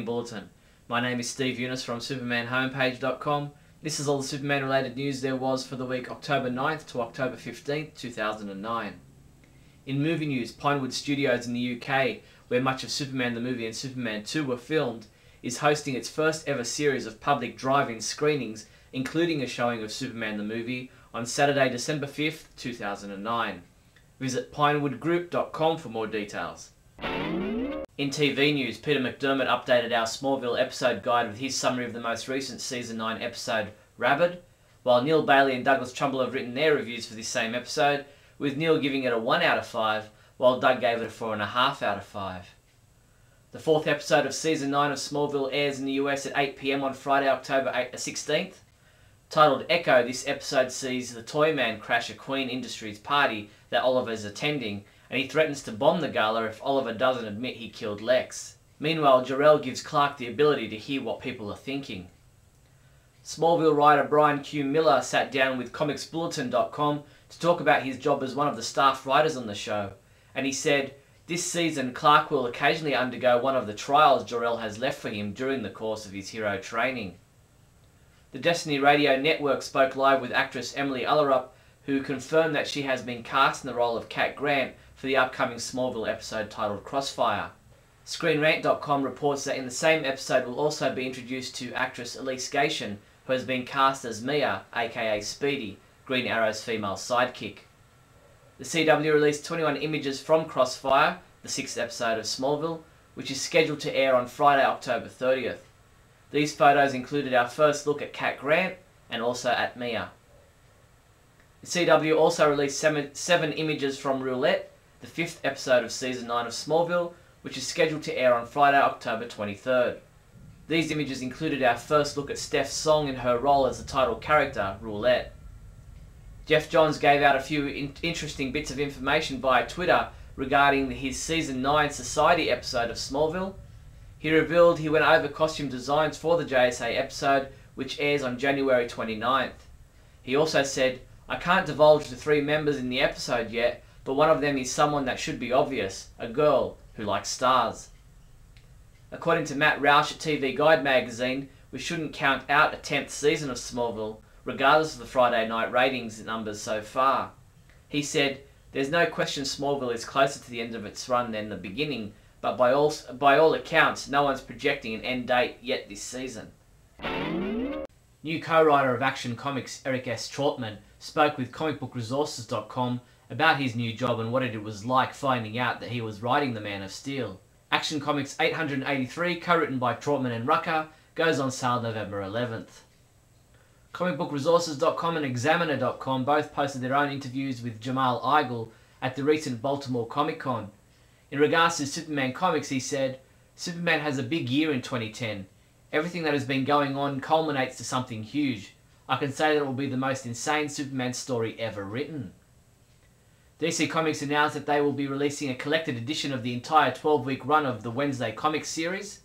Morning Bulletin. My name is Steve Younis from supermanhomepage.com. This is all the Superman related news there was for the week October 9th to October 15th, 2009. In movie news, Pinewood Studios in the UK, where much of Superman the movie and Superman 2 were filmed, is hosting its first ever series of public drive-in screenings, including a showing of Superman the movie on Saturday, December 5th, 2009. Visit pinewoodgroup.com for more details. In TV news, Peter McDermott updated our Smallville episode guide with his summary of the most recent Season 9 episode, Rabid, while Neal Bailey and Douglas Trumbull have written their reviews for this same episode, with Neal giving it a 1 out of 5, while Doug gave it a 4.5 out of 5. The 4th episode of Season 9 of Smallville airs in the US at 8 PM on Friday, October 16th. Titled Echo, this episode sees the Toyman crash a Queen Industries party that Oliver is attending, and he threatens to bomb the gala if Oliver doesn't admit he killed Lex. Meanwhile, Jor-El gives Clark the ability to hear what people are thinking. Smallville writer Brian Q. Miller sat down with comicsbulletin.com to talk about his job as one of the staff writers on the show, and he said, "This season Clark will occasionally undergo one of the trials Jor-El has left for him during the course of his hero training." The Destiny Radio Network spoke live with actress Emily Ullerup, who confirmed that she has been cast in the role of Cat Grant for the upcoming Smallville episode titled Crossfire. ScreenRant.com reports that in the same episode will also be introduced to actress Elise Gation, who has been cast as Mia, aka Speedy, Green Arrow's female sidekick. The CW released 21 images from Crossfire, the 6th episode of Smallville, which is scheduled to air on Friday, October 30th. These photos included our first look at Cat Grant and also at Mia. The CW also released 7 images from Roulette, the 5th episode of Season 9 of Smallville, which is scheduled to air on Friday, October 23rd. These images included our first look at Steph's song in her role as the title character, Roulette. Jeff Johns gave out a few interesting bits of information via Twitter regarding his Season 9 Society episode of Smallville. He revealed he went over costume designs for the JSA episode, which airs on January 29th. He also said, "I can't divulge the 3 members in the episode yet, but one of them is someone that should be obvious, a girl who likes stars." According to Matt Roush at TV Guide magazine, we shouldn't count out a 10th season of Smallville, regardless of the Friday night ratings numbers so far. He said, "There's no question Smallville is closer to the end of its run than the beginning, but by all accounts, no one's projecting an end date yet this season." New co-writer of Action Comics Eric S. Trautman spoke with comicbookresources.com about his new job and what it was like finding out that he was writing the Man of Steel. Action Comics 883, co-written by Trautman and Rucker, goes on sale November 11th. Comicbookresources.com and Examiner.com both posted their own interviews with Jamal Igle at the recent Baltimore Comic Con. In regards to Superman comics, he said, "Superman has a big year in 2010. Everything that has been going on culminates to something huge. I can say that it will be the most insane Superman story ever written." DC Comics announced that they will be releasing a collected edition of the entire 12-week run of the Wednesday Comics series.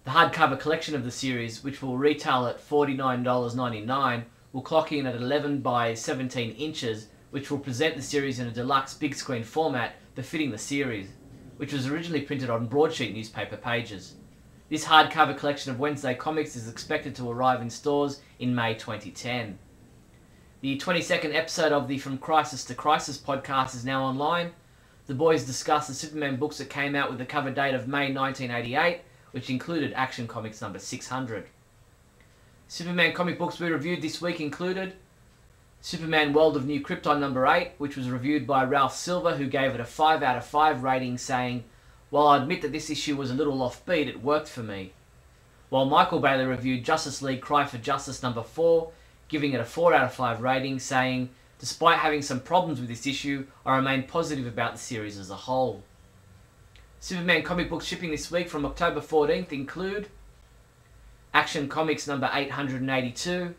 The hardcover collection of the series, which will retail at $49.99, will clock in at 11 by 17 inches, which will present the series in a deluxe big screen format befitting the series, which was originally printed on broadsheet newspaper pages. This hardcover collection of Wednesday Comics is expected to arrive in stores in May 2010. The 22nd episode of the From Crisis to Crisis podcast is now online. The boys discuss the Superman books that came out with a cover date of May 1988, which included Action Comics number 600. Superman comic books we reviewed this week included Superman World of New Krypton number 8, which was reviewed by Ralph Silver, who gave it a 5 out of 5 rating, saying, "While I admit that this issue was a little offbeat, it worked for me." While Michael Bailey reviewed Justice League Cry for Justice number 4, giving it a 4 out of 5 rating, saying, "Despite having some problems with this issue, I remain positive about the series as a whole." Superman comic books shipping this week from October 14th include Action Comics number 882,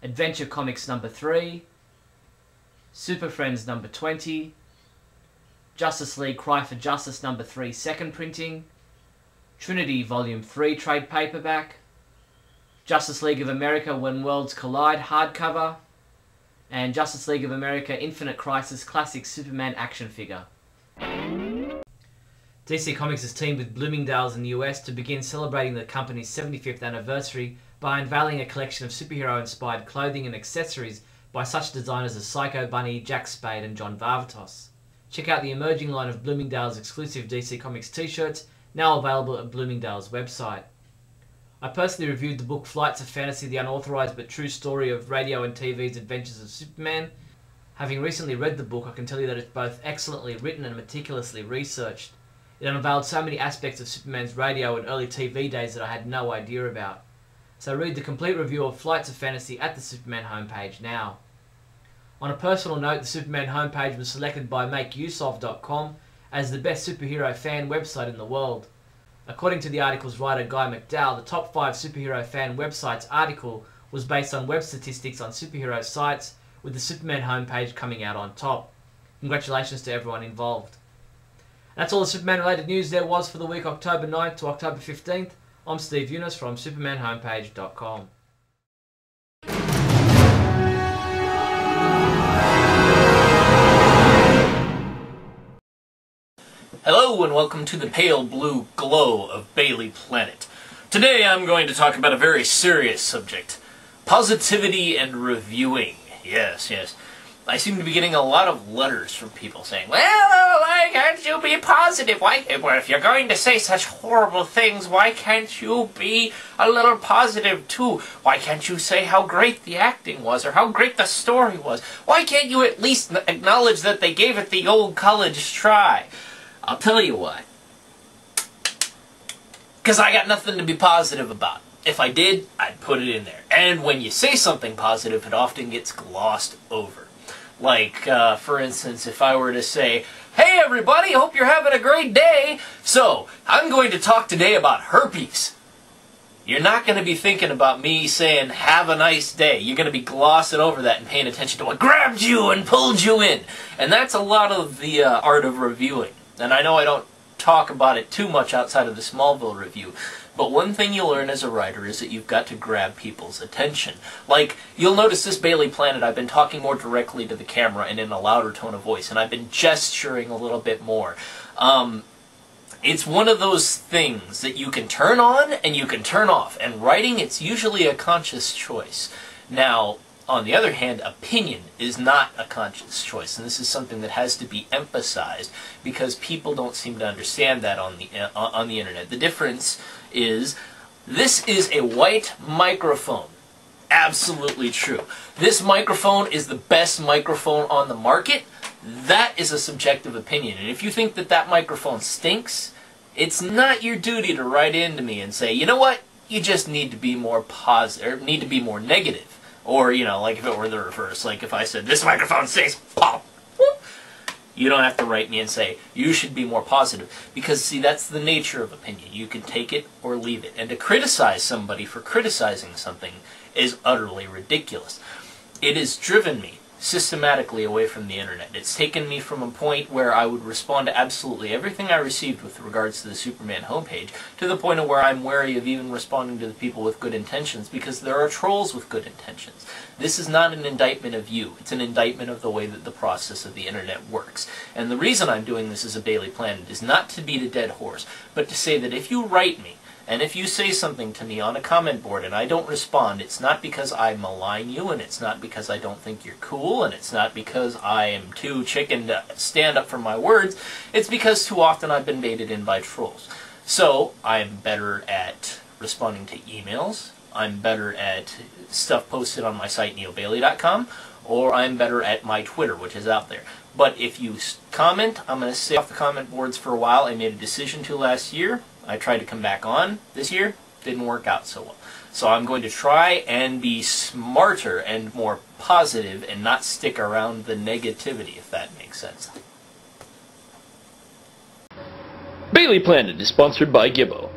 Adventure Comics number 3, Super Friends number 20, Justice League Cry for Justice number 3 second printing, Trinity Volume 3 trade paperback, Justice League of America When Worlds Collide hardcover, and Justice League of America Infinite Crisis Classic Superman action figure. DC Comics has teamed with Bloomingdale's in the US to begin celebrating the company's 75th anniversary by unveiling a collection of superhero-inspired clothing and accessories by such designers as Psycho Bunny, Jack Spade and John Varvatos. Check out the emerging line of Bloomingdale's exclusive DC Comics t-shirts, now available at Bloomingdale's website. I personally reviewed the book Flights of Fantasy, the unauthorized but true story of radio and TV's adventures of Superman. Having recently read the book, I can tell you that it's both excellently written and meticulously researched. It unveiled so many aspects of Superman's radio and early TV days that I had no idea about. So read the complete review of Flights of Fantasy at the Superman homepage now. On a personal note, the Superman homepage was selected by MakeUseOf.com as the best superhero fan website in the world. According to the article's writer Guy McDowell, the top 5 superhero fan websites article was based on web statistics on superhero sites, with the Superman homepage coming out on top. Congratulations to everyone involved. That's all the Superman related news there was for the week October 9th to October 15th. I'm Steve Younis from SupermanHomepage.com. Hello and welcome to the pale blue glow of Bailey Planet. Today I'm going to talk about a very serious subject. Positivity and reviewing. Yes. I seem to be getting a lot of letters from people saying, well, why can't you be positive? Well, if you're going to say such horrible things, why can't you be a little positive too? Why can't you say how great the acting was or how great the story was? Why can't you at least acknowledge that they gave it the old college try? I'll tell you why. Because I got nothing to be positive about. If I did, I'd put it in there. And when you say something positive, it often gets glossed over. Like, for instance, if I were to say, hey everybody, hope you're having a great day. So, I'm going to talk today about herpes. You're not going to be thinking about me saying, have a nice day. You're going to be glossing over that and paying attention to what grabbed you and pulled you in. And that's a lot of the art of reviewing. And I know I don't talk about it too much outside of the Smallville review, but one thing you learn as a writer is that you've got to grab people's attention. Like, you'll notice this Bailey Planet, I've been talking more directly to the camera and in a louder tone of voice, and I've been gesturing a little bit more. It's one of those things that you can turn on and you can turn off, and writing, it's usually a conscious choice. Now, on the other hand, opinion is not a conscious choice, and this is something that has to be emphasized because people don't seem to understand that on the internet. The difference is, this is a white microphone. Absolutely true. This microphone is the best microphone on the market. That is a subjective opinion, and if you think that that microphone stinks, it's not your duty to write into me and say, you know what, you just need to be more positive, or need to be more negative. Or, you know, like if it were the reverse, like if I said, this microphone stinks, pop, whoop. You don't have to write me and say, you should be more positive. Because, see, that's the nature of opinion. You can take it or leave it. And to criticize somebody for criticizing something is utterly ridiculous. It has driven me systematically away from the internet. It's taken me from a point where I would respond to absolutely everything I received with regards to the Superman homepage, to the point of where I'm wary of even responding to the people with good intentions, because there are trolls with good intentions. This is not an indictment of you. It's an indictment of the way that the process of the internet works. And the reason I'm doing this as a Bailey Planet is not to beat a dead horse, but to say that if you write me, and if you say something to me on a comment board and I don't respond, it's not because I malign you, and it's not because I don't think you're cool, and it's not because I am too chicken to stand up for my words. It's because too often I've been baited in by trolls. So, I'm better at responding to emails, I'm better at stuff posted on my site, nealbailey.com, or I'm better at my Twitter, which is out there. But if you comment, I'm going to stay off the comment boards for a while. I made a decision to last year. I tried to come back on this year. Didn't work out so well. So I'm going to try and be smarter and more positive and not stick around the negativity, if that makes sense. Bailey Planet is sponsored by Gibbo.